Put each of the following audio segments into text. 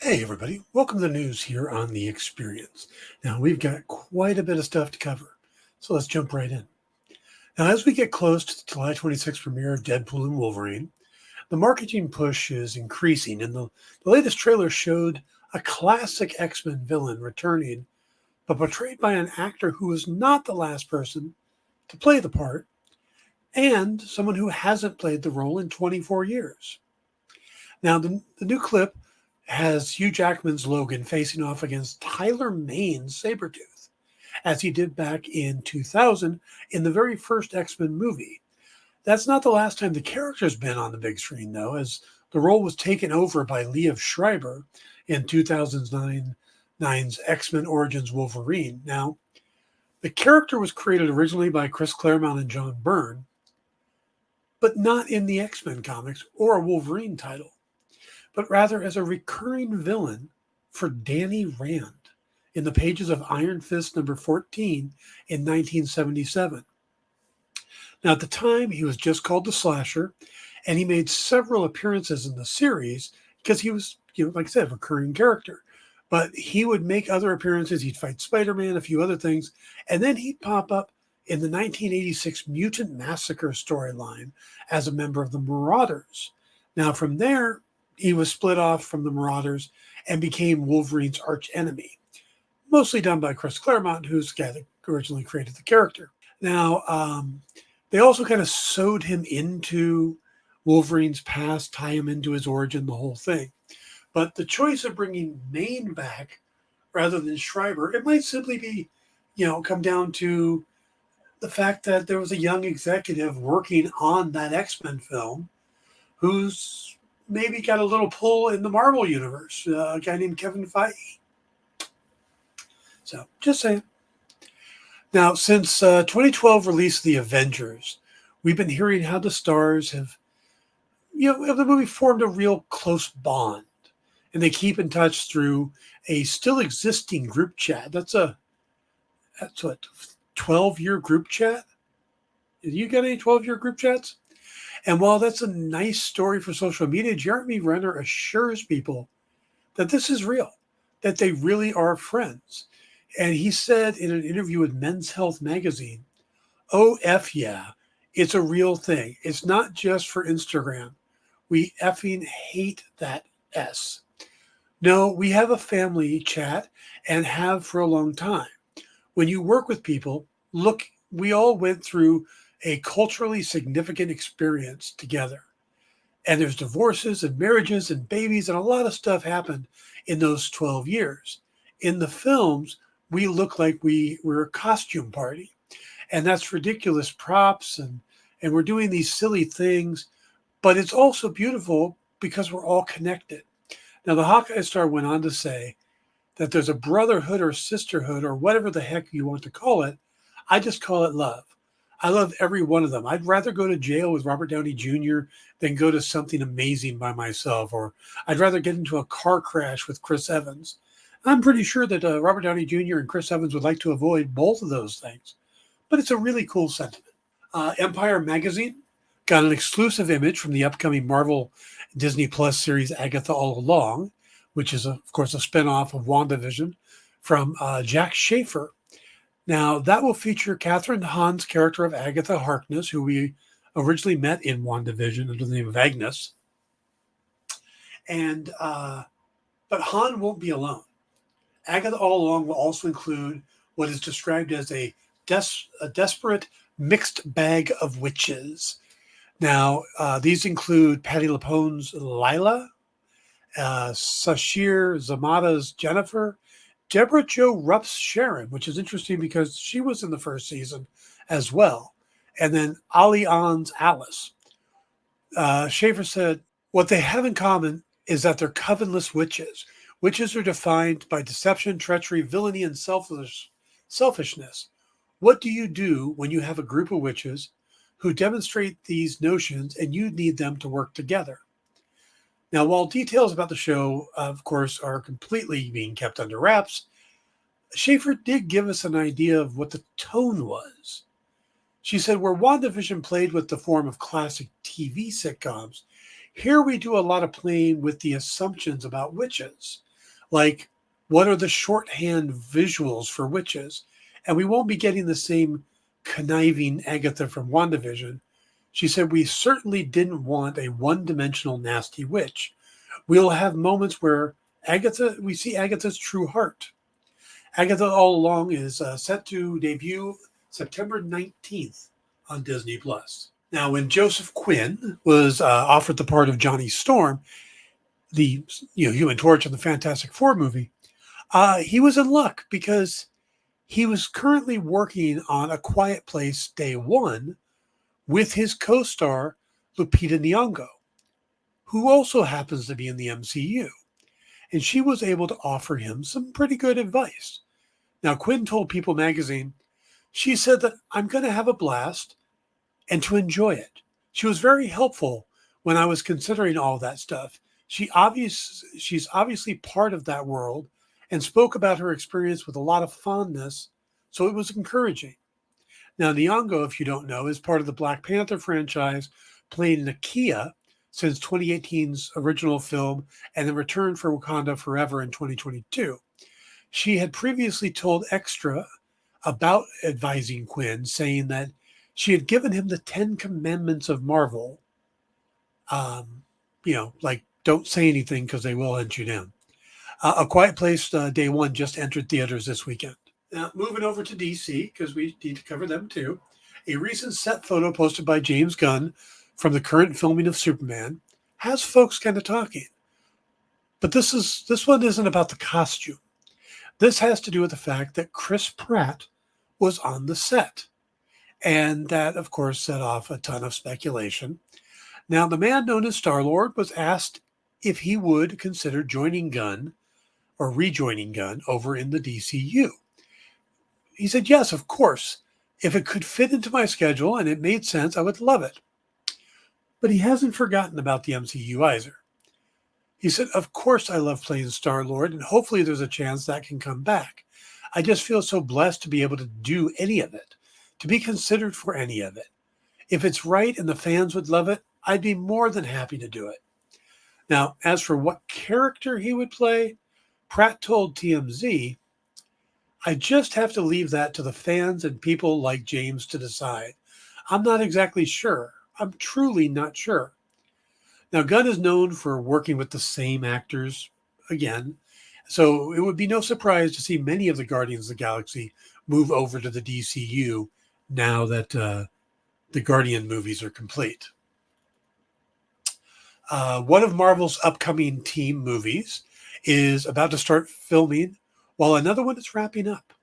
Hey, everybody. Welcome to the news here on The Experience. Now, we've got quite a bit of stuff to cover, so let's jump right in. Now, as we get close to the July 26th premiere of Deadpool and Wolverine, the marketing push is increasing, and the latest trailer showed a classic X-Men villain returning, but portrayed by an actor who is not the last person to play the part, and someone who hasn't played the role in 24 years. Now, the new clip has Hugh Jackman's Logan facing off against Tyler Maine's Sabretooth, as he did back in 2000 in the very first X-Men movie. That's not the last time the character's been on the big screen, though, as the role was taken over by Liev Schreiber in 2009's X-Men Origins Wolverine. Now, the character was created originally by Chris Claremont and John Byrne, but not in the X-Men comics or a Wolverine title, but rather as a recurring villain for Danny Rand in the pages of Iron Fist number 14 in 1977. Now, at the time, he was just called the Slasher, and he made several appearances in the series because he was, like I said, a recurring character. But he would make other appearances. He'd fight Spider-Man, a few other things, and then he'd pop up in the 1986 Mutant Massacre storyline as a member of the Marauders. Now, from there, he was split off from the Marauders and became Wolverine's archenemy, mostly done by Chris Claremont, who's the guy that originally created the character. Now, they also kind of sewed him into Wolverine's past, tie him into his origin, the whole thing. But the choice of bringing Maine back rather than Schreiber, it might simply be, come down to the fact that there was a young executive working on that X-Men film who's maybe got a little pull in the Marvel universe, a guy named Kevin Feige. So, just saying. Now, since 2012 release of The Avengers, we've been hearing how the stars have, of the movie formed a real close bond. And they keep in touch through a still existing group chat. That's what, 12-year group chat? You got any 12-year group chats? And while that's a nice story for social media, Jeremy Renner assures people that this is real, that they really are friends. And he said in an interview with Men's Health magazine, "Oh, F yeah, it's a real thing. It's not just for Instagram. We effing hate that S. No, we have a family chat and have for a long time. When you work with people, look, we all went through a culturally significant experience together. And there's divorces and marriages and babies and a lot of stuff happened in those 12 years. In the films, we look like we were a costume party. And that's ridiculous props and we're doing these silly things. But it's also beautiful because we're all connected." Now, the Hawkeye star went on to say that there's a brotherhood or sisterhood or whatever the heck you want to call it. I just call it love. I love every one of them. I'd rather go to jail with Robert Downey Jr. than go to something amazing by myself, or I'd rather get into a car crash with Chris Evans. I'm pretty sure that Robert Downey Jr. and Chris Evans would like to avoid both of those things, but it's a really cool sentiment. Empire Magazine got an exclusive image from the upcoming Marvel Disney Plus series Agatha All Along, which is, of course, a spinoff of WandaVision from Jack Schaefer. Now, that will feature Catherine Hahn's character of Agatha Harkness, who we originally met in WandaVision under the name of Agnes. And but Hahn won't be alone. Agatha All Along will also include what is described as a desperate mixed bag of witches. Now, these include Patti LuPone's Lila, Sashir Zamata's Jennifer, Deborah Jo Rupp's Sharon, which is interesting because she was in the first season as well, and then Ali Ann's Alice. Schaefer said, "What they have in common is that they're covenless witches. Witches are defined by deception, treachery, villainy, and selfishness. What do you do when you have a group of witches who demonstrate these notions and you need them to work together?" Now, while details about the show, of course, are completely being kept under wraps, Schaefer did give us an idea of what the tone was. She said, "Where WandaVision played with the form of classic TV sitcoms, here we do a lot of playing with the assumptions about witches. like what are the shorthand visuals for witches? And we won't be getting the same conniving Agatha from WandaVision. She said, we certainly didn't want a one-dimensional nasty witch. We'll have moments where we see Agatha's true heart. Agatha All Along is set to debut September 19th on Disney Plus. Now, when Joseph Quinn was offered the part of Johnny Storm, the Human Torch in the Fantastic Four movie, he was in luck because he was currently working on A Quiet Place Day One with his co-star Lupita Nyong'o, who also happens to be in the MCU. And she was able to offer him some pretty good advice. Now, Quinn told People magazine, she said that I'm going to have a blast and to enjoy it. She was very helpful when I was considering all that stuff. She's obviously part of that world and spoke about her experience with a lot of fondness, so it was encouraging. Now, Nyong'o, if you don't know, is part of the Black Panther franchise, playing Nakia since 2018's original film and then returned for Wakanda Forever in 2022. She had previously told Extra about advising Quinn, saying that she had given him the 10 Commandments of Marvel. Like don't say anything because they will hunt you down. A Quiet Place Day One just entered theaters this weekend. Now, moving over to DC, because we need to cover them too. A recent set photo posted by James Gunn from the current filming of Superman has folks kind of talking. But this one isn't about the costume. This has to do with the fact that Chris Pratt was on the set. And that, of course, set off a ton of speculation. Now, the man known as Star-Lord was asked if he would consider joining Gunn or rejoining Gunn over in the DCU. He said, yes, of course. If it could fit into my schedule and it made sense, I would love it. But he hasn't forgotten about the MCU either. He said, of course I love playing Star-Lord, and hopefully there's a chance that can come back. I just feel so blessed to be able to do any of it, to be considered for any of it. If it's right and the fans would love it, I'd be more than happy to do it. Now, as for what character he would play, Pratt told TMZ, I just have to leave that to the fans and people like James to decide. I'm not exactly sure. I'm truly not sure. Now, Gunn is known for working with the same actors again, so it would be no surprise to see many of the Guardians of the Galaxy move over to the DCU now that the Guardian movies are complete. One of Marvel's upcoming team movies is about to start filming, while another one is wrapping up.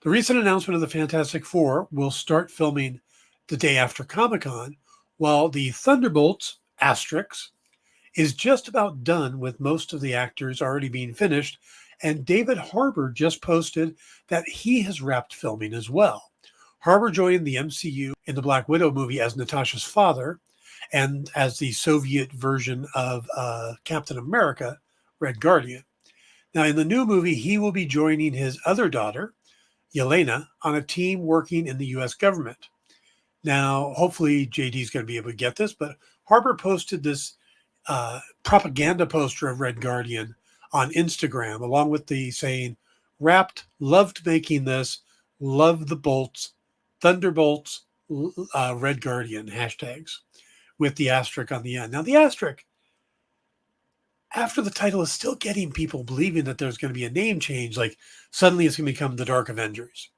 The recent announcement of the Fantastic Four will start filming the day after Comic-Con, while the Thunderbolts Asterix is just about done with most of the actors already being finished, and David Harbour just posted that he has wrapped filming as well. Harbour joined the MCU in the Black Widow movie as Natasha's father and as the Soviet version of Captain America, Red Guardian. Now, in the new movie, he will be joining his other daughter, Yelena, on a team working in the U.S. government. Now, hopefully JD is going to be able to get this, but Harbour posted this propaganda poster of Red Guardian on Instagram, along with the saying, wrapped, loved making this, love the bolts, Thunderbolts, Red Guardian hashtags with the asterisk on the end. Now, the asterisk, after the title, is still getting people believing that there's going to be a name change, like suddenly it's going to become the Dark Avengers.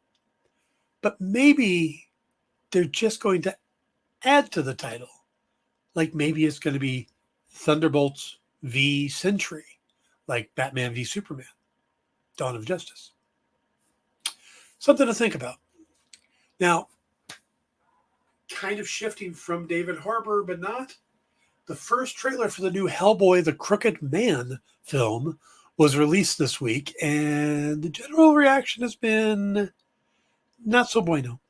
But maybe they're just going to add to the title. Like maybe it's going to be Thunderbolts v. Sentry, like Batman v. Superman, Dawn of Justice. Something to think about. Now, kind of shifting from David Harbour, but not. The first trailer for the new Hellboy, The Crooked Man film was released this week, and the general reaction has been not so bueno.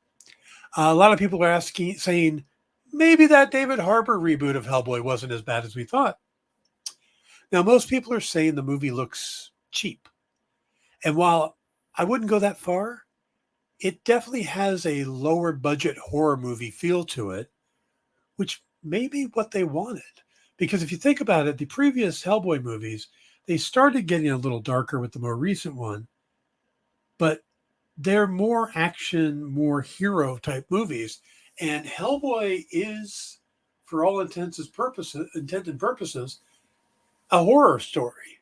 A lot of people are saying, maybe that David Harbour reboot of Hellboy wasn't as bad as we thought. Now, most people are saying the movie looks cheap. And while I wouldn't go that far, it definitely has a lower budget horror movie feel to it, which may be what they wanted. Because if you think about it, the previous Hellboy movies, They started getting a little darker with the more recent one, but they're more action, more hero type movies. And Hellboy is, for all intent and purposes, a horror story.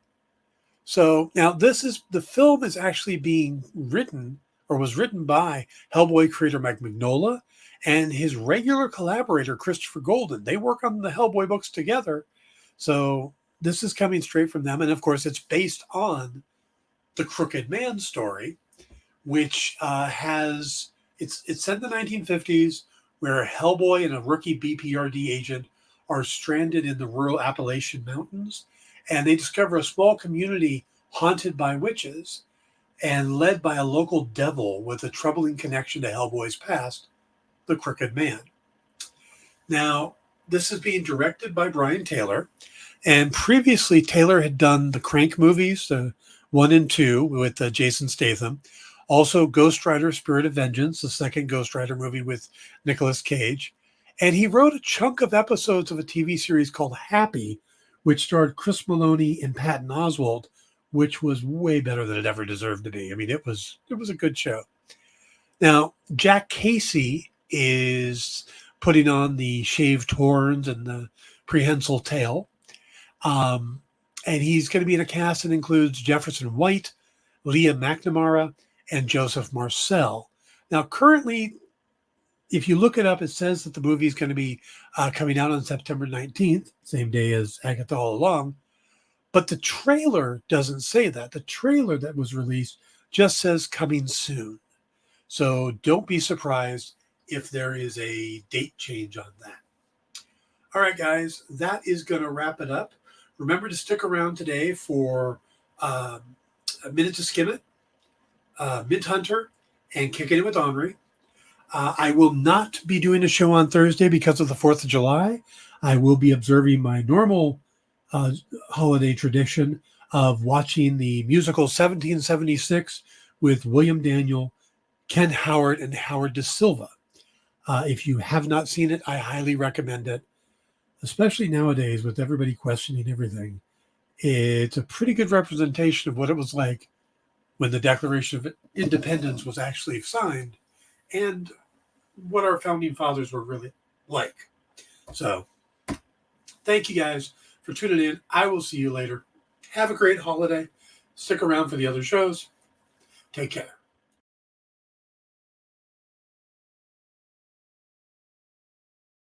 So now the film is actually being written or was written by Hellboy creator Mike Mignola and his regular collaborator Christopher Golden. They work on the Hellboy books together. So this is coming straight from them. And of course, it's based on the Crooked Man story, which it's set in the 1950s, where Hellboy and a rookie BPRD agent are stranded in the rural Appalachian Mountains, and they discover a small community haunted by witches and led by a local devil with a troubling connection to Hellboy's past, the Crooked Man. Now, this is being directed by Brian Taylor, and previously Taylor had done the Crank movies, 1 and 2 with Jason Statham. Also, Ghost Rider: Spirit of Vengeance, the second Ghost Rider movie with Nicolas Cage. And he wrote a chunk of episodes of a TV series called Happy, which starred Chris Maloney and Patton Oswalt, which was way better than it ever deserved to be. I mean, it was a good show. Now, Jack Casey is putting on the shaved horns and the prehensile tail. And he's going to be in a cast that includes Jefferson White, Leah McNamara, and Joseph Marcel. Now, currently, if you look it up, it says that the movie is going to be coming out on September 19th, same day as Agatha All Along. But the trailer doesn't say that. The trailer that was released just says coming soon. So don't be surprised if there is a date change on that. All right, guys, that is going to wrap it up. Remember to stick around today for A Minute to Skim It, Mint Hunter, and Kicking It with Henri. I will not be doing a show on Thursday because of the 4th of July. I will be observing my normal holiday tradition of watching the musical 1776 with William Daniel, Ken Howard, and Howard Da Silva. If you have not seen it, I highly recommend it, especially nowadays with everybody questioning everything. It's a pretty good representation of what it was like when the Declaration of Independence was actually signed and what our founding fathers were really like. So, thank you guys for tuning in. I will see you later. Have a great holiday. Stick around for the other shows. Take care.